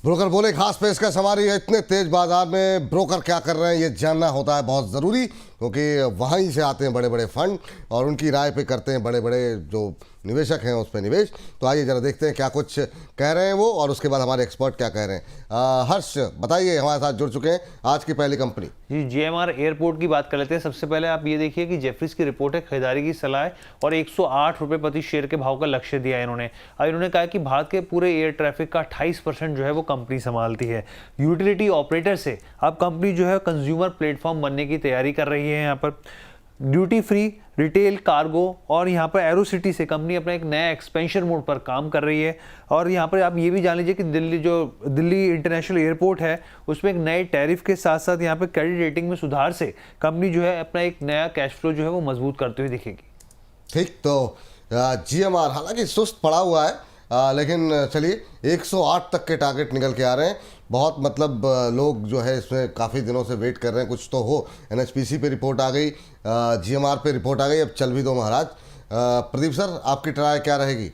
Broker बोले खास पेशकश हमारी है। इतने तेज बाजार में ब्रोकर क्या कर रहे हैं ये जानना होता है बहुत ज़रूरी, क्योंकि वहीं से आते हैं बड़े बड़े फंड और उनकी राय पे करते हैं बड़े बड़े जो निवेशक हैं उस पर निवेश। तो आइए जरा देखते हैं क्या कुछ कह रहे हैं वो और उसके बाद हमारे एक्सपर्ट क्या कह रहे हैं। हर्ष बताइए, हमारे साथ जुड़ चुके हैं आज की पहली कंपनी। जी, जीएमआर एयरपोर्ट की बात कर लेते हैं। सबसे पहले आप ये देखिए कि जेफरीज की रिपोर्ट है, खरीदारी की सलाह है और 108 रुपये प्रति शेयर के भाव का लक्ष्य दिया है इन्होंने। अब इन्होंने कहा कि भारत के पूरे एयर ट्रैफिक का 28% जो है वो कंपनी संभालती है। यूटिलिटी ऑपरेटर से अब कंपनी जो है कंज्यूमर प्लेटफॉर्म बनने की तैयारी कर रही है। यहाँ पर ड्यूटी फ्री, रिटेल, कार्गो और यहाँ पर एरोसिटी से कंपनी अपना एक नया एक्सपेंशन मोड पर काम कर रही है। और यहाँ पर आप ये भी जान लीजिए कि दिल्ली इंटरनेशनल एयरपोर्ट है उसमें एक नए टैरिफ के साथ साथ यहाँ पे क्रेडिट रेटिंग में सुधार से कंपनी जो है अपना एक नया कैश फ्लो जो है वो मजबूत करते हुए दिखेगी। ठीक, तो जीएमआर हालांकि सुस्त पड़ा हुआ है, लेकिन चलिए 108 तक के टारगेट निकल के आ रहे हैं। बहुत मतलब लोग जो है इसमें काफ़ी दिनों से वेट कर रहे हैं कुछ तो हो। एनएचपीसी पे रिपोर्ट आ गई, जीएमआर पे रिपोर्ट आ गई, अब चल भी दो महाराज। प्रदीप सर, आपकी ट्राई क्या रहेगी?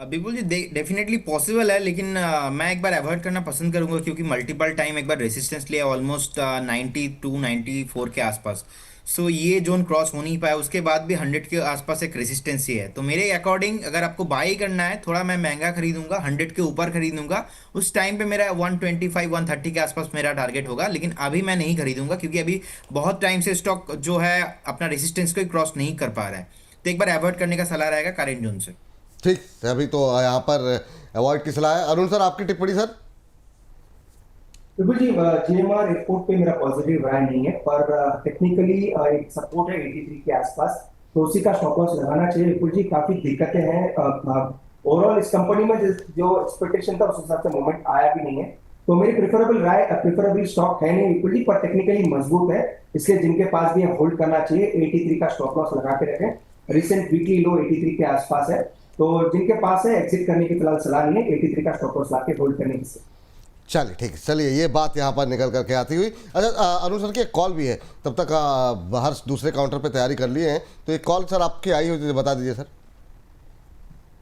बिल्कुल जी, डेफिनेटली पॉसिबल है, लेकिन मैं एक बार अवॉइड करना पसंद करूंगा क्योंकि मल्टीपल टाइम एक बार रेसिस्टेंस लिया ऑलमोस्ट 92 94 के आसपास। सो ये जोन क्रॉस हो नहीं पाया, उसके बाद भी 100 के आसपास एक रेसिस्टेंस ही है। तो मेरे अकॉर्डिंग अगर आपको बाई करना है थोड़ा मैं महंगा खरीदूंगा, 100 के ऊपर खरीदूंगा। उस टाइम पे मेरा 125 130 के आसपास मेरा टारगेट होगा, लेकिन अभी मैं नहीं खरीदूंगा क्योंकि अभी बहुत टाइम से स्टॉक जो है अपना रेसिस्टेंस को क्रॉस नहीं कर पा रहा है। तो एक बार अवॉइड करने का सलाह रहेगा करेंट जोन से। ठीक, अभी तो यहाँ पर अवॉइड की सलाह है। अरुण सर, आपकी टिप्पणी सर? बिल्कुल जी, जीएमआर एयरपोर्ट पे मेरा पॉजिटिव राय नहीं है, पर टेक्निकली एक सपोर्ट है 83 के आसपास, तो उसी का स्टॉप लॉस लगाना चाहिए। बिल्कुल जी, काफी दिक्कतें हैं ओवरऑल इस कंपनी में। जो एक्सपेक्टेशन था उस हिसाब से मूवमेंट आया भी नहीं है, तो मेरी प्रेफरेबल स्टॉक है नहीं बिल्कुल जी, पर टेक्निकली मजबूत है, इसलिए जिनके पास भी होल्ड करना चाहिए। 83 का स्टॉप लॉस लगा के रखें। रिसेंट वीकली लो 83 के आसपास है, तो जिनके पास है एग्जिट करने की फिलहाल सलाह नहीं है, 83 का स्टॉप लॉस लाके होल्ड करने की। चलिए ठीक है, चलिए ये बात यहाँ पर निकल करके आती हुई। अच्छा, अरुण सर की एक कॉल भी है, तब तक हर दूसरे काउंटर पे तैयारी कर लिए हैं, तो एक कॉल सर आपकी आई हुई बता दीजिए सर।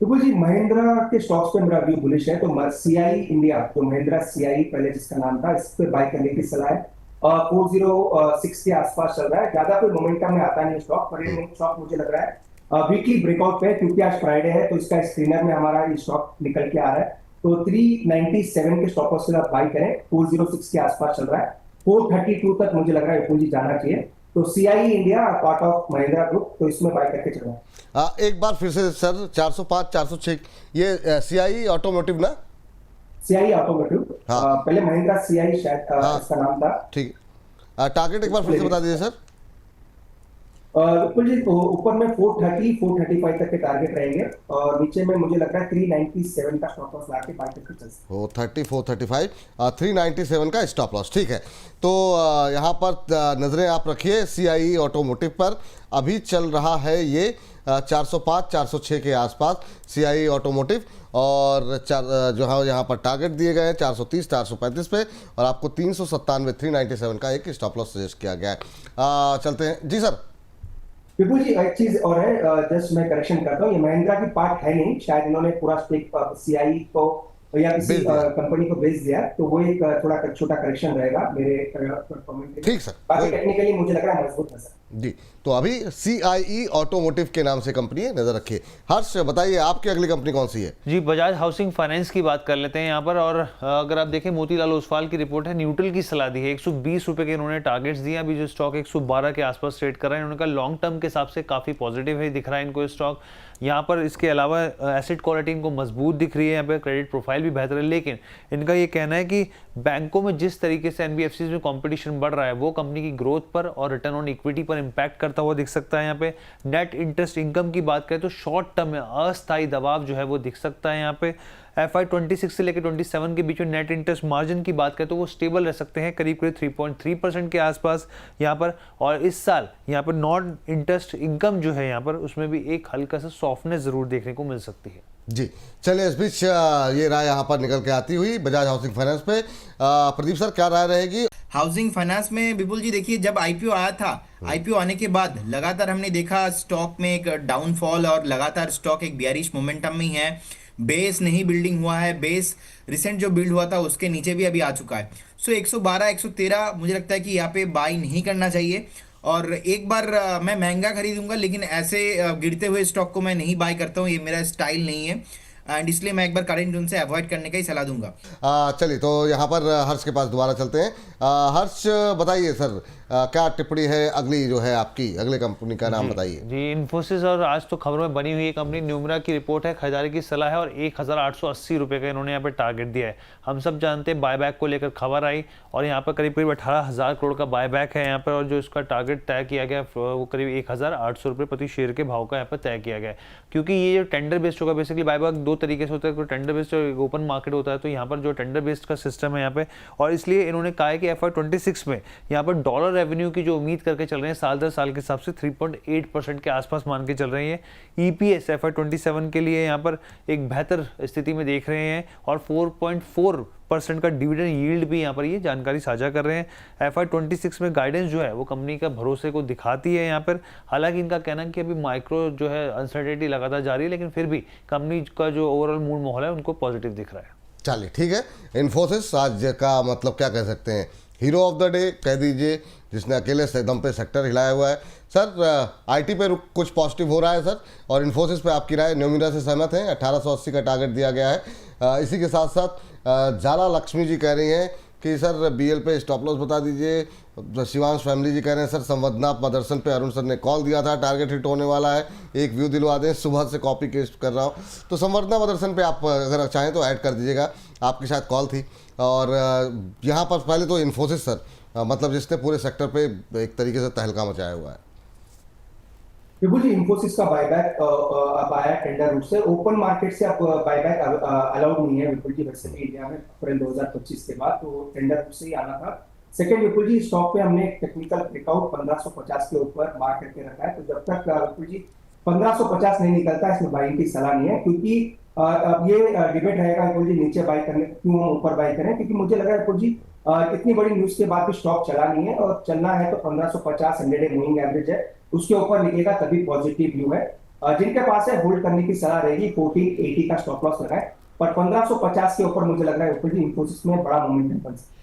बिल्कुल जी, महिंद्रा के स्टॉक्स पे मेरा व्यू बुलिश है, तो सीआई इंडिया, तो महिंद्रा सीआई पहले जिसका नाम था, इस पे बाय करने की सलाह है। 406 के आसपास चल रहा है, ज्यादा कोई मोमेंटम में आता नहीं स्टॉक, पर ये स्टॉक मुझे लग रहा है वीकली ब्रेकआउट पे है, क्योंकि आज फ्राइडे है, तो इसका स्क्रीनर में हमारा ये स्टॉक निकल के आ रहा है। तो 397 के स्टॉप लॉस से आप बाय करें, 406 के आसपास चल रहा है, 432 तक मुझे लग रहा है पूंजी जाना चाहिए। तो CI India part of Mahindra group, तो इसमें बाय करके चल रहा है। एक बार फिर से सर, 405 406 ये सीआई ऑटोमोटिव ना? सीआई ऑटोमोटिव, पहले महिंद्रा सीआई शायद इसका नाम था। ठीक, टारगेट एक बार फिर से बता दीजिए सर। बिल्कुल जी, तो ऊपर में 430 435 तक के टारगेट रहेंगे और नीचे में मुझे लग रहा है 397 का स्टॉप लॉस लाके बाय करके चल सकते हैं। 430 435 397 का स्टॉप लॉस, ठीक है। तो यहाँ पर नजरें आप रखिए सीआई ऑटोमोटिव पर। अभी चल रहा है ये 405 406 के आसपास सीआई ऑटोमोटिव, और जो है यहाँ पर टारगेट दिए गए हैं 430 435 पे, और आपको 397 397 का एक स्टॉप लॉस सजेस्ट किया गया है। चलते हैं जी सर। बिल्कुल जी, एक चीज और है, जस्ट मैं करेक्शन करता हूँ, ये महिंद्रा की पार्ट है नहीं, शायद इन्होंने पूरा स्टेक सीआई को या किसी कंपनी को बेच दिया, तो वो एक थोड़ा छोटा करेक्शन रहेगा मेरे कमेंट में। ठीक सर, बाकी टेक्निकली मुझे लग रहा है मजबूत है सर जी। तो अभी सीआईई ऑटोमोटिव के नाम से कंपनी है, नजर रखिए। हर्ष बताइए, आपकी अगली कंपनी कौन सी है? जी, बजाज हाउसिंग फाइनेंस की बात कर लेते हैं यहाँ पर। और अगर आप देखें, मोतीलाल ओसवाल की रिपोर्ट है, न्यूट्रल की सलाह दी है। 120 रुपये के इन्होंने टारगेट्स दिए। अभी जो स्टॉक 112 के आसपास ट्रेड कर रहा है, इन्होंने कहा लॉन्ग टर्म के हिसाब से काफ़ी पॉजिटिव है, दिख रहा है इनको स्टॉक यहाँ पर। इसके अलावा एसेट क्वालिटी इनको मजबूत दिख रही है, यहाँ पे क्रेडिट प्रोफाइल भी बेहतर है। लेकिन इनका ये कहना है कि बैंकों में जिस तरीके से एनबीएफसीज में कंपटीशन बढ़ रहा है, वो कंपनी की ग्रोथ पर और रिटर्न ऑन इक्विटी पर इंपैक्ट करता हुआ दिख सकता है। यहाँ पे नेट इंटरेस्ट इनकम की बात करें तो शॉर्ट टर्म में अस्थायी दबाव जो है वो दिख सकता है यहाँ पे। FY 26 से लेकर 27 के बीच में नेट इंटरेस्ट मार्जिन की बात करें तो वो स्टेबल रह सकते हैं करीब 3.3% के आसपास यहाँ पर। और इस साल यहाँ पर नॉन इंटरेस्ट इनकम जो है यहाँ पर, उसमें भी एक हल्का सा सॉफ्टनेस जरूर देखने को मिल सकती है जी। चलिए, इस बीच ये राय यहाँ पर निकल के आती हुई बजाज हाउसिंग फाइनेंस पे। प्रदीप सर, क्या राय रहेगी? हाउसिंग फाइनेंस में विपुल जी देखिए, जब आईपीओ आया था, आईपीओ आने के बाद लगातार हमने देखा स्टॉक में एक डाउनफॉल और लगातार स्टॉक एक बियरिश मोमेंटम में ही है। बेस नहीं बिल्डिंग हुआ है, बेस रिसेंट जो बिल्ड हुआ था उसके नीचे भी अभी आ चुका है। सो 112 113 मुझे लगता है कि यहाँ पे बाई नहीं करना चाहिए। और एक बार मैं महंगा खरीदूंगा, लेकिन ऐसे गिरते हुए स्टॉक को मैं नहीं बाय करता हूँ, ये मेरा स्टाइल नहीं है। एंड इसलिए मैं एक बार करेंट जोन से अवॉइड करने का ही सलाह दूंगा। चलिए, तो यहाँ पर हर्ष के पास दोबारा चलते हैं। हर्ष, बताइए सर, क्या टिप्पणी है अगली जो है आपकी, अगले कंपनी का नाम बताइए। जी, इन्फोसिस, और आज तो खबर में बनी हुई है कंपनी न्यूमरा की रिपोर्ट है, खरीदारी की सलाह है और 1880 रुपये का इन्होंने यहाँ पे टारगेट दिया है। हम सब जानते हैं बायबैक को लेकर खबर आई और यहाँ पर करीब करीब 18,000 करोड़ का बायबैक है यहाँ पर, और जो इसका टारगेट तय किया गया वो करीब 1,800 रुपये प्रति शेयर के भाव का यहाँ पर तय किया गया है। क्योंकि ये जो टेंडर बेस्ड होगा, बेसिकली बायबैक दो तरीके से होता है, टेंडर बेस्ड और ओपन मार्केट होता है। तो यहाँ पर जो टेंडर बेस्ड का सिस्टम है यहाँ पे, और इसलिए इन्होंने कहा है कि FY26 में यहाँ पर डॉलर रेवेन्यू की जो उम्मीद करके चल रहे हैं साल दर साल के हिसाब से 3.8% के आसपास मान के चल रहे हैं। EPS FY27 के लिए यहाँ पर एक बेहतर स्थिति में देख रहे हैं और 4.4% का डिविडेंड यील्ड भी यहाँ पर ये जानकारी साझा कर रहे हैं। FY26 में गाइडेंस जो है वो कंपनी का भरोसे को दिखाती है यहाँ पर। हालांकि इनका कहना है कि अभी माइक्रो जो है अनसर्टेनिटी लगातार जारी है, लेकिन फिर भी कंपनी का जो ओवरऑल मूड माहौल है उनको पॉजिटिव दिख रहा है। चलिए, ठीक है। इन्फोसिस आज का मतलब क्या कह सकते हैं, हीरो ऑफ द डे कह दीजिए, जिसने अकेले से दम पे सेक्टर हिलाया हुआ है। सर, आईटी पे कुछ पॉजिटिव हो रहा है सर, और इन्फोसिस पे आपकी राय? न्यूमिरा से सहमत हैं, 1880 का टारगेट दिया गया है। इसी के साथ साथ जाला लक्ष्मी जी कह रही हैं कि सर BL पे स्टॉप लॉस बता दीजिए। शिवांश फैमिली जी कह रहे हैं सर संवदना मदरसन पे अरुण सर ने कॉल दिया था, टारगेट हिट होने वाला है, एक व्यू दिलवा दें, सुबह से कॉपी पेस्ट कर रहा हूँ। तो संवदना मदरसन पे आप अगर चाहें तो ऐड कर दीजिएगा, आपकी शायद कॉल थी। और यहाँ पर पहले तो इन्फोसिस सर, मतलब जिसने पूरे सेक्टर पे एक तरीके से तहलका मचाया हुआ है। बिल्कुल जी, इन्फोसिस का बायबैक अब आया टेंडर रूट से, ओपन मार्केट से अब बायबैक अलाउड नहीं है बिल्कुल जी, वैसे इंडिया में अप्रैल 2025 के बाद, तो टेंडर रूट से ही आना था। सेकंड बिल्कुल जी, स्टॉक पे हमने टेक्निकल ब्रेकआउट 1550 के ऊपर मार्क करके रखा है, तो जब तक बिल्कुल जी 1550 नहीं निकलता इसमें बाइंग की सलाह नहीं है, क्योंकि अब ये डिबेट रहेगा बिल्कुल जी नीचे बाई करने, क्यों हम ऊपर बाई करें, क्योंकि मुझे लग रहा है बिल्कुल जी इतनी बड़ी न्यूज के बाद भी स्टॉक चला नहीं है, और चलना है तो 1550 100 डे मूविंग एवरेज है, उसके ऊपर निकलेगा तभी पॉजिटिव व्यू है। जिनके पास है होल्ड करने की सलाह रहेगी, 1480 का स्टॉप लॉस लगाए, पर 1550 के ऊपर मुझे लग रहा है बिल्कुल जी इन्फोसिस में बड़ा मोमेंटम बन सकता है।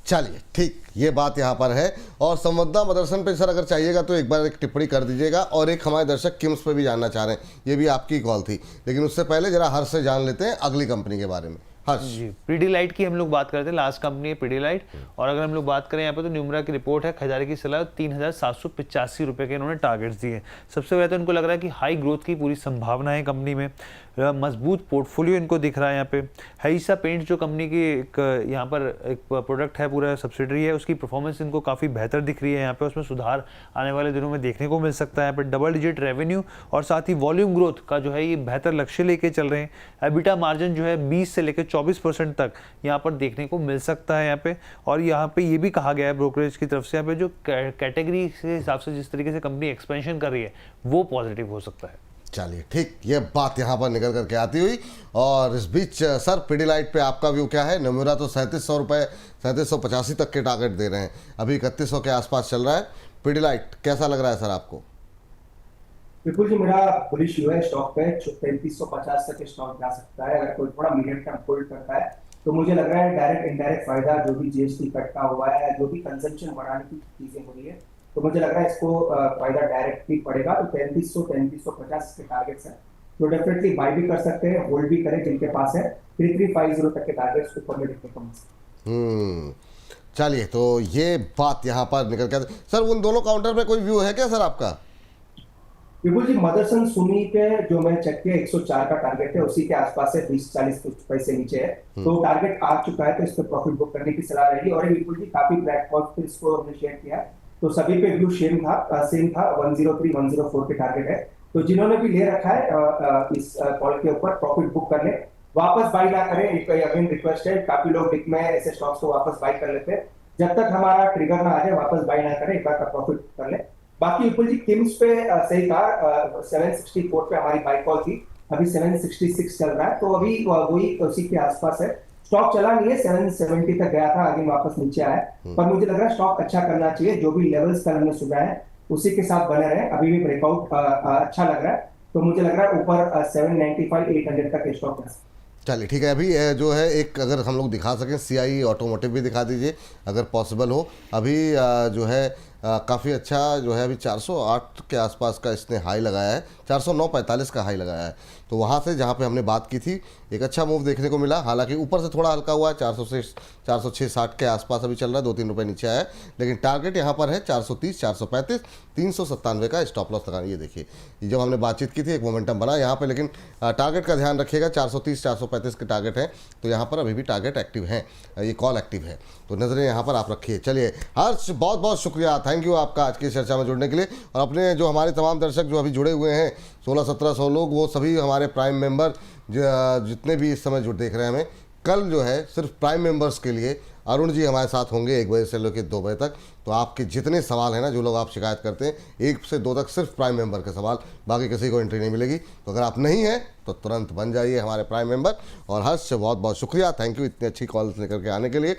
चलिए, ठीक, ये बात यहाँ पर है। और संवदना मदरसन पे सर अगर चाहिएगा तो एक बार एक टिप्पणी कर दीजिएगा, और एक हमारे दर्शक किम्स पे भी जानना चाह रहे हैं, ये भी आपकी कॉल थी, लेकिन उससे पहले जरा हर्ष से जान लेते हैं अगली कंपनी के बारे में। हर्ष जी, पीडीलाइट की हम लोग बात करते हैं, लास्ट कंपनी है पीडीलाइट। और अगर हम लोग बात करें यहाँ पे तो न्यूमरा की रिपोर्ट है, खरीदारी की सलाह 3,785 रुपये के इन्होंने टारगेट्स दिए। सबसे पहले तो इनको लग रहा है कि हाई ग्रोथ की पूरी संभावना है कंपनी में, मजबूत पोर्टफोलियो इनको दिख रहा है। यहाँ पे हैइसा पेंट जो कंपनी की एक यहाँ पर एक प्रोडक्ट है, पूरा सब्सिडरी है, उसकी परफॉर्मेंस इनको काफ़ी बेहतर दिख रही है यहाँ पे, उसमें सुधार आने वाले दिनों में देखने को मिल सकता है। यहाँ पे डबल डिजिट रेवेन्यू और साथ ही वॉल्यूम ग्रोथ का जो है ये बेहतर लक्ष्य लेके चल रहे हैं। एबिटा मार्जिन जो है 20 से लेकर 24% तक यहाँ पर देखने को मिल सकता है यहाँ पे। और यहाँ पे ये भी कहा गया है ब्रोकरेज की तरफ से, यहाँ पे जो कैटेगरी के हिसाब से जिस तरीके से कंपनी एक्सपेंशन कर रही है वो पॉजिटिव हो सकता है। चलिए, ठीक, ये बात यहाँ पर निकल करके आती हुई। और इस बीच सर पीडीलाइट पे आपका व्यू क्या है? न्यूमरा तो 3700 रुपये, 3785 तक के टारगेट दे रहे हैं, अभी 3100 के आसपास चल रहा है। पीडीलाइट कैसा लग रहा है सर आपको? बिल्कुल जी, मेरा बुलिश व्यू है स्टॉक पे, 3350 तक स्टॉक जा सकता है अगर कोई थोड़ा मीडियम टर्म होल्ड करता है। तो मुझे लग रहा है डायरेक्ट इनडायरेक्ट फायदा जो भी जीएसटी कट का हुआ है, जो भी कंजम्पशन बढ़ाने की चीजें हो रही है, तो मुझे लग रहा है इसको फायदा डायरेक्ट भी पड़ेगा। तो 3350 के टारगेट्स हैं, तो डेफिनेटली बाय भी कर सकते हैं, होल्ड भी करें जिनके पास है। 3350 तक के टारगेट्स ऊपर में देखने को मिल सकते हैं। चलिए, तो ये बात यहाँ पर निकल के सर उन दोनों काउंटर पे कोई व्यू है क्या सर आपका? बिल्कुल जी, मदरसन सुन्नी पे जो मैं चेक किया 104 का टारगेट है, उसी के आसपास है, 20-40 कुछ पैसे नीचे है, तो टारगेट आ चुका है, तो इस पे प्रॉफिट बुक करने की सलाह रहेगी। और बिल्कुल जी काफी प्लेटफॉर्म पे इसको हमने शेयर किया, तो सभी पे व्यू सेम था 103 104 के टारगेट है। तो जिन्होंने भी ले रखा है इस कॉल के ऊपर प्रॉफिट बुक कर ले, वापस बाई ना करें, अगेन रिक्वेस्ट है। काफी लोग डिक में ऐसे स्टॉक्स को वापस बाई कर लेते हैं, जब तक हमारा ट्रिगर ना आ जाए वापस बाई ना करें, एक बार का प्रॉफिट कर ले। बाकी विपुल जी किम्स पे सही कहा, 764 पे हमारी बाई कॉल थी, अभी 766 चल रहा है, तो अभी वही उसी के आसपास है। स्टॉक चला नहीं है, 770 तक गया था, आगे वापस नीचे आया, पर मुझे लग रहा है स्टॉक अच्छा करना चाहिए। जो भी लेवल्स कल हमने सुना है उसी के साथ बने रहे, अभी भी ब्रेकआउट अच्छा लग रहा है। तो मुझे लग रहा है ऊपर 795 800 तक स्टॉप है। चलिए ठीक है। अभी जो है एक अगर हम लोग दिखा सकें CIE ऑटोमोटिव भी दिखा दीजिए अगर पॉसिबल हो। अभी जो है काफ़ी अच्छा जो है अभी 408 के आसपास का इसने हाई लगाया है, 409.45 का हाई लगाया है। तो वहाँ से जहाँ पे हमने बात की थी एक अच्छा मूव देखने को मिला। हालांकि ऊपर से थोड़ा हल्का हुआ है, 406-406-60 के आसपास अभी चल रहा है, 2-3 रुपये नीचे आया है। लेकिन टारगेट यहाँ पर है 430, 435, 397 का स्टॉप लॉस लगाना। ये देखिए, ये जब हमने बातचीत की थी एक मोमेंटम बना यहाँ पे, लेकिन टारगेट का ध्यान रखिएगा। 430, 435 के टारगेट हैं, तो यहाँ पर अभी भी टारगेट एक्टिव हैं, ये कॉल एक्टिव है, तो नज़रें यहाँ पर आप रखिए। चलिए हर्ष, बहुत बहुत शुक्रिया, थैंक यू आपका आज की चर्चा में जुड़ने के लिए। और अपने जो हमारे तमाम दर्शक जो अभी जुड़े हुए हैं 1600-1700 लोग, वो सभी हमारे प्राइम मेंबर जितने भी इस समय जो देख रहे हैं हमें, कल जो है सिर्फ प्राइम मेंबर्स के लिए अरुण जी हमारे साथ होंगे 1 बजे से लेकर 2 बजे तक। तो आपके जितने सवाल हैं ना, जो लोग आप शिकायत करते हैं 1 से 2 तक सिर्फ प्राइम मेंबर के सवाल, बाकी किसी को एंट्री नहीं मिलेगी। तो अगर आप नहीं हैं तो तुरंत बन जाइए हमारे प्राइम मेंबर। और हर्ष, बहुत बहुत शुक्रिया, थैंक यू इतनी अच्छी कॉल्स लेकर के आने के लिए।